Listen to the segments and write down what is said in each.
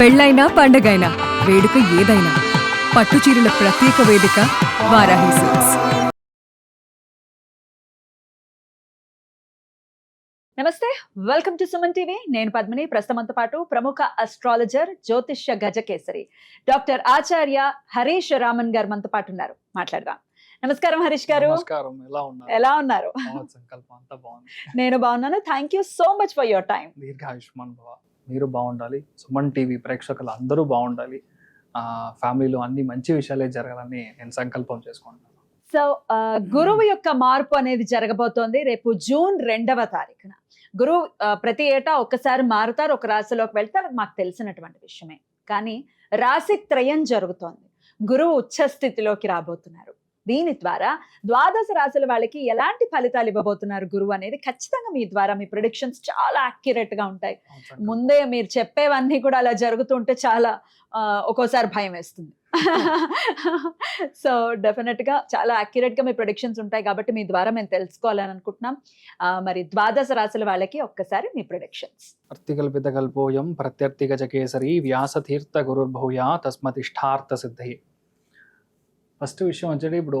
పెళ్ళైనా పండగైనా వేడుక ఏదైనా పట్టు చీరల ప్రత్యేక వేదిక వారాహి సిల్క్స్. నమస్తే, వెల్కమ్ టు సుమన్ టీవీ. నేను పద్మిని. ప్రస్తుతంతో పాటు ప్రముఖ అస్ట్రాలజర్, జ్యోతిష్య గజకేసరి డాక్టర్ ఆచార్య హరీష్ రామన్ గారు మనతో పాటు ఉన్నారు. మాట్లాడదాం. నమస్కారం హరీష్ గారు. నమస్కారం. ఎలా ఉన్నారు? సంకల్పం అంతా బాగుంది. నేను బాగున్నాను. Thank you so much for your time. దీర్ఘాయుష్మాన్ భవ. మీరు బాగుండాలి, సుమన్ టీవీ ప్రేక్షకులు అందరూ బాగుండాలి, ఫ్యామిలీలో అన్ని మంచి విషయాలే జరగాలని నేను సంకల్పం చేసుకుంటున్నాను. సో గురువు యొక్క మార్పు అనేది జరగబోతోంది రేపు జూన్ 2వ తారీఖున. గురువు ప్రతి ఏటా ఒక్కసారి మారుతారు, ఒక రాశిలోకి వెళ్తారు, మాకు తెలిసినటువంటి విషయమే. కానీ రాశి త్రయం జరుగుతోంది. గురువు ఉచ్చ స్థితిలోకి రాబోతున్నారు. దీని ద్వారా ద్వాదశ రాశుల వాళ్ళకి ఎలాంటి ఫలితాలు ఇవ్వబోతున్నారు గురువు అనేది ఖచ్చితంగా మీ ద్వారా మీ ప్రిడిక్షన్స్ చాలా యాక్యురేట్ గా ఉంటాయి. ముందే మీరు చెప్పేవన్నీ కూడా అలా జరుగుతుంటే చాలా ఒక్కోసారి భయం వేస్తుంది. సో డెఫినెట్ గా చాలా యాక్యురేట్ గా మీ ప్రొడిక్షన్స్ ఉంటాయి కాబట్టి మీ ద్వారా మేము తెలుసుకోవాలని అనుకుంటున్నాం. మరి ద్వాదశ రాశుల వాళ్ళకి ఒక్కసారి మీ ప్రొడిక్షన్స్. అర్థికల్పిత కల్పోయం ప్రత్యర్థి గజకేసరి వ్యాసతీర్థ గురుర్భూయా తస్మతిష్టార్థ సిద్ధి. ఫస్ట్ విషయం వచ్చేది, ఇప్పుడు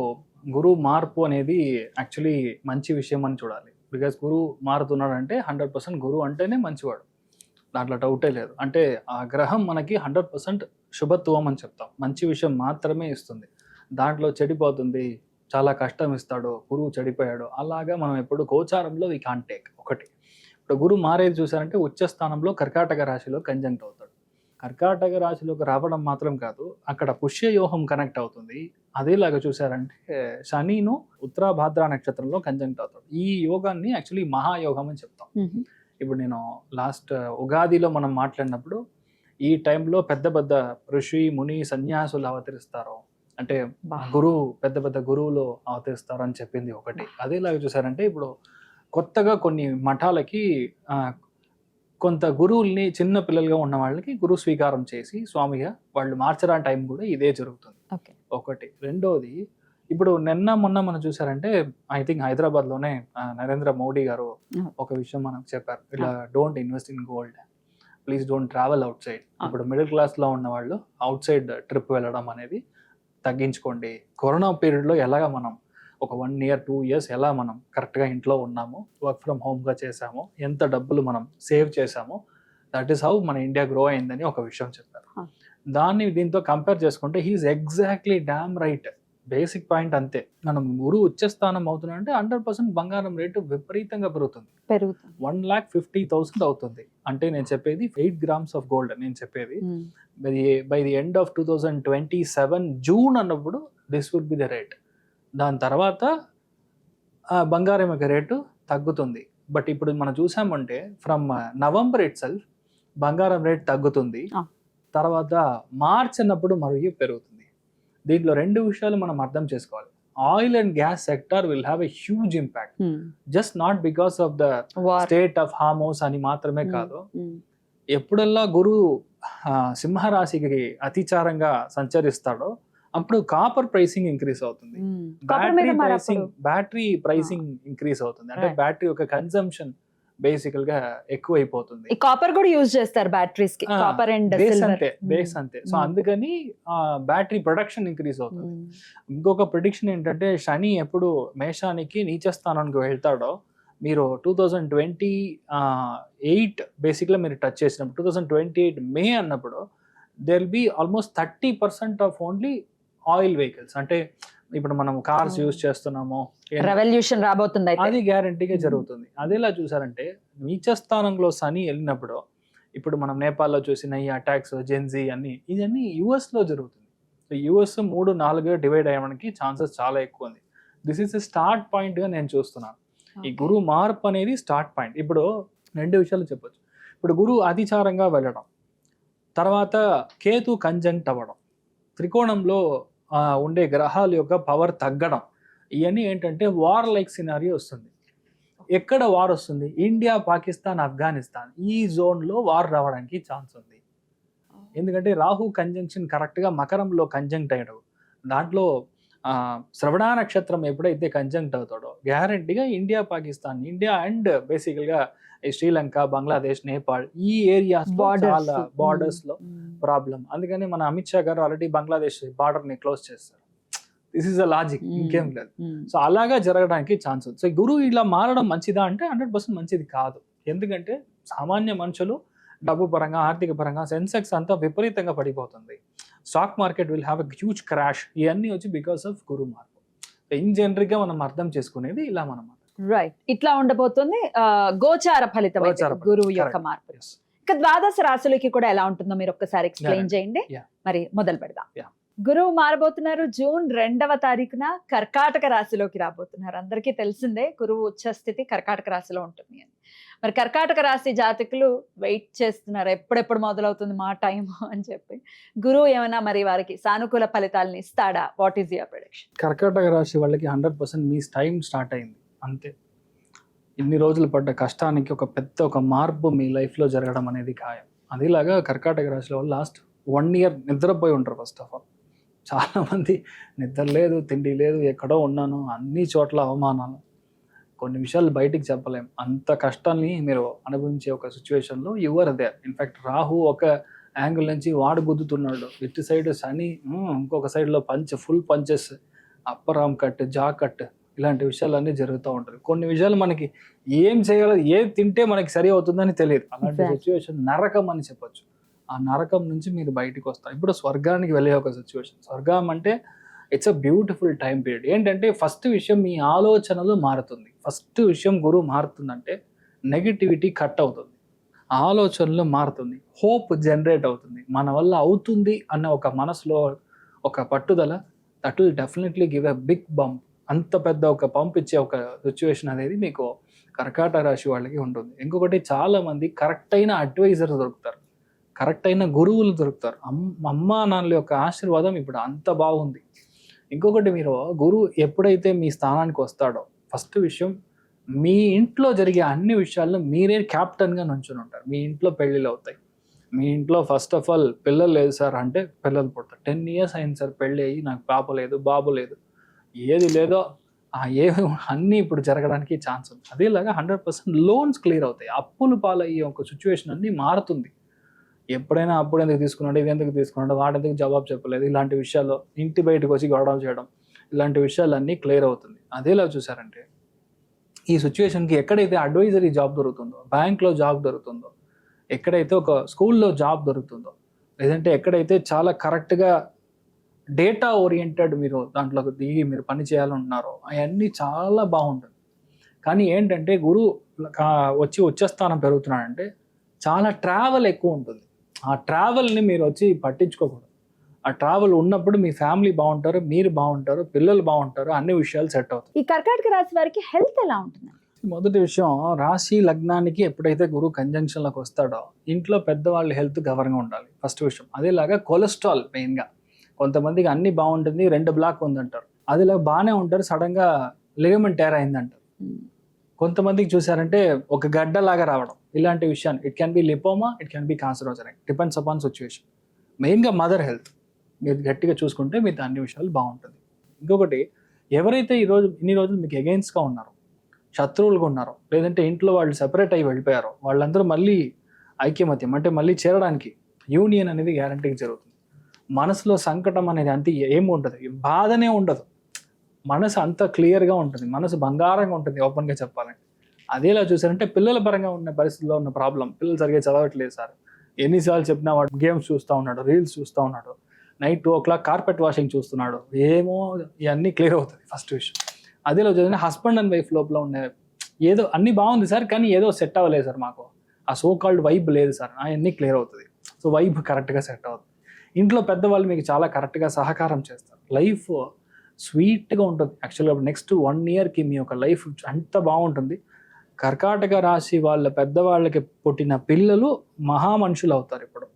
గురువు మార్పు అనేది యాక్చువల్లీ మంచి విషయం అని చూడాలి. బికాస్ గురువు మారుతున్నాడంటే 100% గురువు అంటేనే మంచివాడు, దాంట్లో డౌటే లేదు. అంటే ఆ గ్రహం మనకి 100% శుభత్వం అని చెప్తాం. మంచి విషయం మాత్రమే ఇస్తుంది, దాంట్లో చెడిపోతుంది, చాలా కష్టం ఇస్తాడు, గురువు చెడిపోయాడు అలాగా మనం ఎప్పుడు గోచారంలో వీ కాంట్ టేక్. ఒకటి, ఇప్పుడు గురువు మారేది చూసారంటే ఉచ్చ స్థానంలో కర్కాటక రాశిలో కంజంక్ట్ అవుతాడు. కర్కాటక రాశిలోకి రావడం మాత్రం కాదు, అక్కడ పుష్యయోహం కనెక్ట్ అవుతుంది. అదేలాగా చూసారంటే శనిను ఉత్తరాభాద్ర నక్షత్రంలో కంజంక్ట్ అవుతాడు. ఈ యోగాన్ని యాక్చువల్లీ మహాయోగం అని చెప్తాం. ఇప్పుడు నేను లాస్ట్ ఉగాదిలో మనం మాట్లాడినప్పుడు ఈ టైంలో పెద్ద పెద్ద ఋషి ముని సన్యాసులు అవతరిస్తారు, అంటే గురువు పెద్ద పెద్ద గురువులు అవతరిస్తారు అని చెప్పింది ఒకటి. అదేలాగా చూసారంటే ఇప్పుడు కొత్తగా కొన్ని మఠాలకి కొంత గురువుల్ని చిన్న పిల్లలుగా ఉన్న వాళ్ళకి గురువు స్వీకారం చేసి స్వామిగా వాళ్ళు మార్చడానికి టైం కూడా ఇదే జరుగుతుంది. ఒకటి. రెండోది, ఇప్పుడు నిన్న మొన్న మనం చూసారంటే ఐ థింక్ హైదరాబాద్లోనే నరేంద్ర మోడీ గారు ఒక విషయం మనకు చెప్పారు, ఇలా don't invest in gold, please don't travel out side. ఇప్పుడు మిడిల్ క్లాస్లో ఉన్న వాళ్ళు అవుట్ సైడ్ ట్రిప్ వెళ్ళడం అనేది తగ్గించుకోండి. కరోనా పీరియడ్లో ఎలాగ మనం ఒక 1 year 2 years ఎలా మనం కరెక్ట్గా ఇంట్లో ఉన్నాము, వర్క్ ఫ్రమ్ హోమ్గా చేసాము, ఎంత డబ్బులు మనం సేవ్ చేసామో, దట్ ఈస్ హౌ మన ఇండియా గ్రో అయిందని ఒక విషయం చెప్పారు. దాన్ని దీంతో కంపేర్ చేసుకుంటే he is exactly damn right. Basic point అంతే. మనం గురువు ఉచ్చస్థానం అవుతున్నా అంటే 100% బంగారం రేటు విపరీతంగా పెరుగుతుంది. 1,50,000 అవుతుంది. అంటే నేను చెప్పేది 8 grams ఆఫ్ గోల్డ్. నేను చెప్పేది by the end of 2027 June అన్నప్పుడు this would be the rate. దాని తర్వాత బంగారం యొక్క రేటు తగ్గుతుంది. బట్ ఇప్పుడు మనం చూసామంటే ఫ్రమ్ నవంబర్ ఇట్ సెల్ఫ్ బంగారం రేట్ తగ్గుతుంది, తర్వాత మార్చ్ అన్నప్పుడు మరియు పెరుగుతుంది. దీంట్లో 2 విషయాలు మనం అర్థం చేసుకోవాలి. Oil and gas sector will have a huge impact, just not because of the state of Hormuz అని మాత్రమే కాదు. ఎప్పుడల్లా గురువు సింహరాశికి అతిచారంగా సంచరిస్తాడో అప్పుడు కాపర్ ప్రైసింగ్ ఇంక్రీజ్ అవుతుంది, బ్యాటరీ ప్రైసింగ్ ఇంక్రీజ్ అవుతుంది. అంటే బ్యాటరీ యొక్క కన్సంప్షన్ బేసికల్ గా ఎక్కువైపోతుంది. కాపర్ కూడా యూజ్ చేస్తారు బ్యాటరీస్ కి, కాపర్ అండ్ బేస్ అంతే. సో అందుకని బ్యాటరీ ప్రొడక్షన్ ఇంక్రీజ్ అవుతుంది. ఇంకొక ప్రిడిక్షన్ ఏంటంటే, శని ఎప్పుడు మేషానికి నీచ స్థానానికి వెళ్తాడో, మీరు 2028 బేసిక్గా మీరు టచ్ చేసినప్పుడు 2028 మే అన్నప్పుడు there will be almost 30% of only oil vehicles. అంటే ఇప్పుడు మనం కార్స్ యూజ్ చేస్తున్నాము, రెవల్యూషన్ రాబోతుంది, అది గ్యారంటీగా జరుగుతుంది. అదేలా చూసారంటే నీచ స్థానంలో శని వెళ్ళినప్పుడు, ఇప్పుడు మనం నేపాల్లో చూసిన ఈ అటాక్స్, జెన్జీ అన్ని ఇవన్నీ యుఎస్లో జరుగుతుంది. సో యుఎస్ 3-4గా డివైడ్ అయ్యడానికి ఛాన్సెస్ చాలా ఎక్కువ ఉంది. దిస్ ఈస్ ఎ స్టార్ట్ పాయింట్గా నేను చూస్తున్నాను. ఈ గురువు మార్పు అనేది స్టార్ట్ పాయింట్. ఇప్పుడు 2 విషయాలు చెప్పొచ్చు. ఇప్పుడు గురువు అతిచారంగా వెళ్ళడం, తర్వాత కేతు కంజంక్ట్ అవ్వడం, త్రికోణంలో ఉండే గ్రహాల యొక్క పవర్ తగ్గడం, ఇవన్నీ ఏంటంటే వార్ లైక్ సినారియో వస్తుంది. ఎక్కడ వార్ వస్తుంది? ఇండియా, పాకిస్తాన్, ఆఫ్ఘనిస్తాన్ ఈ జోన్లో వార్ రావడానికి ఛాన్స్ ఉంది. ఎందుకంటే రాహు కంజంక్షన్ కరెక్ట్గా మకరంలో కంజంక్ట్ అయ్యడం, దాంట్లో శ్రవణ నక్షత్రం ఎప్పుడైతే కంజంక్ట్ అవుతాడో గ్యారంటీగా ఇండియా, పాకిస్తాన్, ఇండియా అండ్ బేసికల్గా శ్రీలంక, బంగ్లాదేశ్, నేపాల్ ఈ ఏరియాస్ చాలా బార్డర్స్ లో ప్రాబ్లం. అందుకని మన అమిత్ షా గారు ఆల్రెడీ బంగ్లాదేశ్ బార్డర్ ని క్లోజ్ చేస్తారు. దిస్ ఈస్ అ లాజిక్, ఇంకేం లేదు. సో అలాగా జరగడానికి ఛాన్స్ ఉంది. సో గురువు ఇలా మారడం మంచిదా అంటే 100% మంచిది కాదు. ఎందుకంటే సామాన్య మనుషులు డబ్బు పరంగా, ఆర్థిక పరంగా సెన్సెక్స్ అంతా విపరీతంగా పడిపోతుంది. Stock market will have a huge crash. ఇవన్నీ వచ్చి బికాస్ ఆఫ్ గురు మార్పు. ఇన్ జనరల్ గా మనం అర్థం చేసుకునేది ఇలా మనం. రైట్, ఇట్లా ఉండబోతుంది గోచార ఫలితం అయితే గురువు యొక్క మార్పు. ఇక ద్వాదశ రాశులకి కూడా ఎలా ఉంటుందో మీరు ఒక్కసారి ఎక్స్ప్లెయిన్ చేయండి. మరి మొదలు పెడదాం. గురువు మారబోతున్నారు. జూన్ 2వ తారీఖున కర్కాటక రాశిలోకి రాబోతున్నారు. అందరికీ తెలిసిందే గురువు ఉచ్చ స్థితి కర్కాటక రాశిలో ఉంటుంది అని. మరి కర్కాటక రాశి జాతకులు వెయిట్ చేస్తున్నారు, ఎప్పుడెప్పుడు మొదలవుతుంది మా టైం అని చెప్పి. గురువు ఏమైనా మరి వారికి సానుకూల ఫలితాలను ఇస్తాడా? What is your prediction? కర్కాటక రాశి వాళ్ళకి 100% మీ టైం స్టార్ట్ అయింది అంతే. ఇన్ని రోజులు పడ్డ కష్టానికి ఒక మార్పు మీ లైఫ్లో జరగడం అనేది ఖాయం. అదేలాగా కర్కాటక రాశిలో వాళ్ళు లాస్ట్ 1 year నిద్రపోయి ఉంటారు. ఫస్ట్ ఆఫ్ ఆల్ చాలామంది నిద్ర లేదు, తిండి లేదు, ఎక్కడో ఉన్నాను, అన్ని చోట్ల అవమానాలు, కొన్ని విషయాలు బయటికి చెప్పలేం. అంత కష్టాన్ని మీరు అనుభవించే ఒక సిచ్యువేషన్లో యువర్ దేర్. ఇన్ఫ్యాక్ట్ రాహు ఒక యాంగిల్ నుంచి వాడు గుద్దుతున్నాడు, ఇటు సైడ్ శని, ఇంకొక సైడ్లో full punches, upper arm cut, జా కట్, ఇలాంటి విషయాలన్నీ జరుగుతూ ఉంటుంది. కొన్ని విషయాలు మనకి ఏం చేయాలో, ఏది తింటే మనకి సరి అవుతుందని తెలియదు. అలాంటి సిచ్యువేషన్ నరకం అని చెప్పొచ్చు. ఆ నరకం నుంచి మీరు బయటకు వస్తారు. ఇప్పుడు స్వర్గానికి వెళ్ళే ఒక సిచ్యువేషన్. స్వర్గం అంటే it's a beautiful time period. ఏంటంటే ఫస్ట్ విషయం మీ ఆలోచనలు మారుతుంది. ఫస్ట్ విషయం గురువు మారుతుందంటే నెగిటివిటీ కట్ అవుతుంది, ఆలోచనలు మారుతుంది, హోప్ జనరేట్ అవుతుంది. మన వల్ల అవుతుంది అన్న ఒక మనసులో ఒక పట్టుదల, that will definitely give a big bump. అంత పెద్ద ఒక పంప్ ఇచ్చే ఒక సిచ్యువేషన్ అనేది మీకు కర్కాటక రాశి వాళ్ళకి ఉంటుంది. ఇంకొకటి, చాలామంది కరెక్ట్ అయిన అడ్వైజర్ దొరుకుతారు, కరెక్ట్ అయిన గురువులు దొరుకుతారు. అమ్మా నాన్నల యొక్క ఆశీర్వాదం ఇప్పుడు అంత బాగుంది. ఇంకొకటి, మీరు గురువు ఎప్పుడైతే మీ స్థానానికి వస్తాడో ఫస్ట్ విషయం, మీ ఇంట్లో జరిగే అన్ని విషయాల్లో మీరే క్యాప్టెన్గా నుంచుని ఉంటారు. మీ ఇంట్లో పెళ్ళిళ్ళు అవుతాయి. మీ ఇంట్లో ఫస్ట్ ఆఫ్ ఆల్ పిల్లలు లేదు సార్ అంటే పిల్లలు పుడతారు. 10 years అయింది సార్ పెళ్ళి అయ్యి, నాకు పాప లేదు, బాబు లేదు, ఏది లేదో అన్నీ ఇప్పుడు జరగడానికి ఛాన్స్ ఉంది. అదేలాగా 100% లోన్స్ క్లియర్ అవుతాయి. అప్పులు పాలయ్యే ఒక సిచ్యువేషన్ అన్నీ మారుతుంది. ఎప్పుడైనా అప్పుడు ఎందుకు తీసుకున్నాడు, ఇది ఎందుకు తీసుకున్నాడు, వాడెందుకు జవాబు చెప్పలేదు, ఇలాంటి విషయాల్లో ఇంటి బయటకు వచ్చి గొడవలు చేయడం, ఇలాంటి విషయాలన్నీ క్లియర్ అవుతుంది. అదేలా చూసారంటే ఈ సిచ్యువేషన్కి ఎక్కడైతే అడ్వైజరీ జాబ్ దొరుకుతుందో, బ్యాంక్లో జాబ్ దొరుకుతుందో, ఎక్కడైతే ఒక స్కూల్లో జాబ్ దొరుకుతుందో, లేదంటే ఎక్కడైతే చాలా కరెక్ట్గా డేటా ఓరియంటెడ్ మీరు దాంట్లోకి దిగి మీరు పని చేయాలనున్నారో అవన్నీ చాలా బాగుంటుంది. కానీ ఏంటంటే గురువు వచ్చి ఉచ్చస్థానం పెరుగుతున్నాడంటే చాలా ట్రావెల్ ఎక్కువ ఉంటుంది. ఆ ట్రావెల్ని మీరు వచ్చి పట్టించుకోకూడదు. ఆ ట్రావెల్ ఉన్నప్పుడు మీ ఫ్యామిలీ బాగుంటారు, మీరు బాగుంటారు, పిల్లలు బాగుంటారు, అన్ని విషయాలు సెట్ అవుతాయి. ఈ కర్కాటక రాశి వారికి హెల్త్ ఎలా ఉంటుంది? మొదటి విషయం, రాశి లగ్నానికి ఎప్పుడైతే గురువు కంజంక్షన్లోకి వస్తాడో ఇంట్లో పెద్దవాళ్ళ హెల్త్ గవర్నగా ఉండాలి ఫస్ట్ విషయం. అదేలాగా కొలెస్ట్రాల్ మెయిన్గా, కొంతమందికి అన్ని బాగుంటుంది, 2 బ్లాక్ ఉందంటారు, అదిలా బాగానే ఉంటారు, సడన్గా లిగమెంట్ టేర్ అయిందంటారు. కొంతమందికి చూసారంటే ఒక గడ్డలాగా రావడం, ఇలాంటి విషయాన్ని, it can be lipoma, it can be cancerogenic, depends upon situation. మెయిన్గా మదర్ హెల్త్ మీరు గట్టిగా చూసుకుంటే మీకు అన్ని విషయాలు బాగుంటుంది. ఇంకొకటి, ఎవరైతే ఇన్ని రోజులు మీకు అగెయిన్స్ట్గా ఉన్నారో, శత్రువులుగా ఉన్నారో, లేదంటే ఇంట్లో వాళ్ళు సెపరేట్ అయ్యి వెళ్ళిపోయారో, వాళ్ళందరూ మళ్ళీ ఐక్యమత్యం అంటే మళ్ళీ చేరడానికి యూనియన్ అనేది గ్యారంటీగా జరుగుతుంది. మనసులో సంకటం అనేది అంత ఏమి ఉండదు, బాధనే ఉండదు, మనసు అంత క్లియర్గా ఉంటుంది, మనసు బంగారంగా ఉంటుంది ఓపెన్గా చెప్పాలంటే. అదేలా చూసారంటే పిల్లల పరంగా ఉన్న పరిస్థితుల్లో ఉన్న ప్రాబ్లం, పిల్లలు సరిగ్గా చదవట్లేదు సార్, ఎన్నిసార్లు చెప్పినా వాడు గేమ్స్ చూస్తూ ఉన్నాడు, రీల్స్ చూస్తూ ఉన్నాడు, నైట్ 2 o'clock కార్పెట్ వాషింగ్ చూస్తున్నాడు, ఏమో ఇవన్నీ క్లియర్ అవుతుంది ఫస్ట్ విషయం. అదేలో చూడండి, హస్బెండ్ అండ్ వైఫ్ లోపల ఉన్న ఏదో అన్నీ బాగుంది సార్, కానీ ఏదో సెట్ అవ్వలేదు సార్, మాకు ఆ సో కాల్డ్ వైబ్ లేదు సార్, అవన్నీ క్లియర్ అవుతుంది. సో వైబ్ కరెక్ట్గా సెట్ అవుతుంది. ఇంట్లో పెద్దవాళ్ళు మీకు చాలా కరెక్ట్గా సహకారం చేస్తారు. లైఫ్ స్వీట్గా ఉంటుంది. యాక్చువల్గా నెక్స్ట్ 1 yearకి మీ యొక్క లైఫ్ అంత బాగుంటుంది. కర్కాటక రాశి వాళ్ళ పెద్దవాళ్ళకి పుట్టిన పిల్లలు మహా మనుషులు అవుతారు, ఇప్పుడు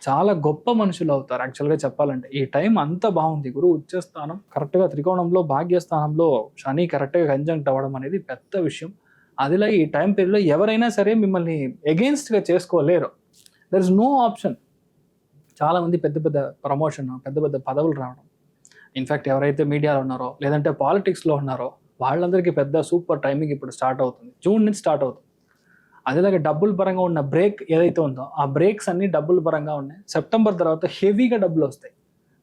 చాలా గొప్ప మనుషులు అవుతారు. యాక్చువల్గా చెప్పాలంటే ఈ టైం అంత బాగుంది. గురువు ఉచ్చస్థానం కరెక్ట్గా త్రికోణంలో, భాగ్యస్థానంలో శని కరెక్ట్గా కంజంక్ట్ అవ్వడం అనేది పెద్ద విషయం. అదిలా ఈ టైం పీరియడ్లో ఎవరైనా సరే మిమ్మల్ని ఎగెయిన్స్ట్గా చేసుకోలేరు. There is no option. చాలామంది పెద్ద పెద్ద ప్రమోషన్, పెద్ద పెద్ద పదవులు రావడం, ఇన్ఫాక్ట్ ఎవరైతే మీడియాలో ఉన్నారో లేదంటే పాలిటిక్స్లో ఉన్నారో వాళ్ళందరికీ పెద్ద సూపర్ టైమింగ్ ఇప్పుడు స్టార్ట్ అవుతుంది, జూన్ నుంచి స్టార్ట్ అవుతుంది. అదేలాగా డబ్బుల పరంగా ఉన్న బ్రేక్ ఏదైతే ఉందో ఆ బ్రేక్స్ అన్ని డబ్బుల పరంగా ఉన్నాయి. సెప్టెంబర్ తర్వాత హెవీగా డబ్బులు వస్తాయి.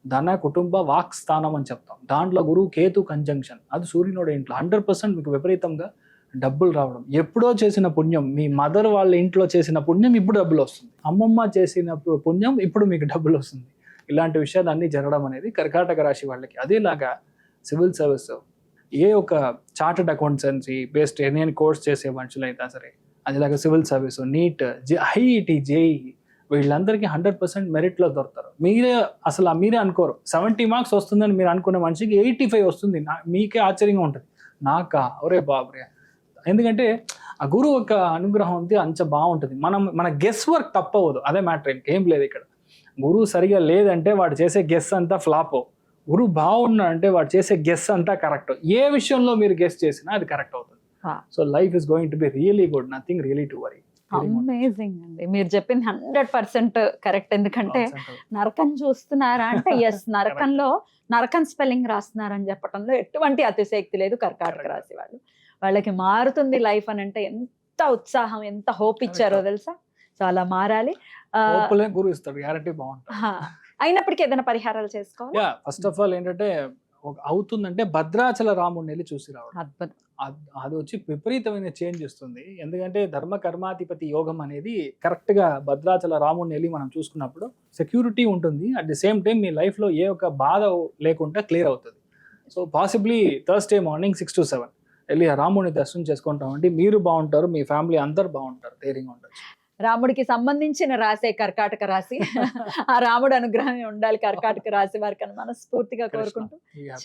ధన కుటుంబ వాక్ స్థానం అని చెప్తాం. దాంట్లో గురువు కేతు కంజంక్షన్, అది సూర్యునోட ఇంట్లో 100% మీకు విపరీతంగా డబ్బులు రావడం. ఎప్పుడో చేసిన పుణ్యం, మీ మదర్ వాళ్ళ ఇంట్లో చేసిన పుణ్యం ఇప్పుడు డబ్బులు వస్తుంది, అమ్మమ్మ చేసిన పుణ్యం ఇప్పుడు మీకు డబ్బులు వస్తుంది. ఇలాంటి విషయాలు అన్నీ జరగడం అనేది కర్కాటక రాశి వాళ్ళకి. అదేలాగా సివిల్ సర్వీస్, ఏ ఒక చార్టెడ్ అకౌంటెన్సీ బేస్డ్ ఎన్ని కోర్స్ చేసే మనుషులు అయితే సరే, అదేలాగా civil service, NEET, IIT, JEE, వీళ్ళందరికీ 100% మెరిట్లో దొరుకుతారు. మీరే అనుకోరు 70 మార్క్స్ వస్తుందని మీరు అనుకునే మనిషికి 85 వస్తుంది. మీకే ఆశ్చర్యంగా ఉంటుంది. నాకా ఒరే బాబురే, ఎందుకంటే ఆ గురువు యొక్క అనుగ్రహం ఉంది, అంత బాగుంటుంది. మన గెస్ వర్క్ తప్పవదు, అదే మ్యాటర్. ఇంకేం లేదు ఇక్కడ. గురువు సరిగా లేదంటే వాడు చేసే గెస్ అంతా ఫ్లాప్. గురువు బాగున్నాడంటే వాడు చేసే గెస్ అంతా కరెక్ట్. ఏ విషయంలో మీరు గెస్ చేసినా అది కరెక్ట్ అవుతుంది. So life is going to be really good, nothing really to worry. Amazing అండి, మీరు చెప్పింది 100% కరెక్ట్. ఎందుకంటే నరకం చూస్తున్నారా అంటే ఎస్, నరకంలో నరకం స్పెల్లింగ్ రాస్తున్నారని చెప్పడంలో ఎటువంటి అతిశయక్తి లేదు. కర్కాటక రాశి వాళ్ళకి మారుతుంది లైఫ్ అని అంటే ఎంత ఉత్సాహం, ఎంత హోప్ ఇచ్చారో తెలుసా. సో అలా మారాలి. గురువు ఇస్తాడు, గ్యారంటీ బాగుంటుంది. అయినప్పటికీ ఏదైనా పరిహారాలు చేసుకోవాలి. ఫస్ట్ ఆఫ్ ఆల్ ఏంటంటే అవుతుందంటే భద్రాచల రాముడిని వెళ్ళి చూసి రావడం. అద్భుతం. అది వచ్చి విపరీతమైన చేంజ్ ఇస్తుంది. ఎందుకంటే ధర్మ కర్మాధిపతి యోగం అనేది కరెక్ట్గా భద్రాచల రాముడిని వెళ్ళి మనం చూసుకున్నప్పుడు సెక్యూరిటీ ఉంటుంది. అట్ ది సేమ్ టైం మీ లైఫ్లో ఏ ఒక్క బాధ లేకుండా క్లియర్ అవుతుంది. So possibly Thursday morning 6 to 7 వెళ్ళి ఆ రాముడిని దర్శనం చేసుకుంటామంటే మీరు బాగుంటారు, మీ ఫ్యామిలీ అందరు బాగుంటారు, ధైర్యంగా ఉంటారు. రాముడికి సంబంధించిన రాసే కర్కాటక రాశి. ఆ రాముడు అనుగ్రహం ఉండాలి కర్కాటక రాశి వారికి అని మనస్ఫూర్తిగా కోరుకుంటూ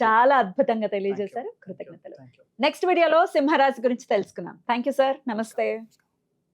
చాలా అద్భుతంగా తెలియజేశారు. కృతజ్ఞతలు. నెక్స్ట్ వీడియోలో సింహరాశి గురించి తెలుసుకుందాం. Thank you sir. నమస్తే.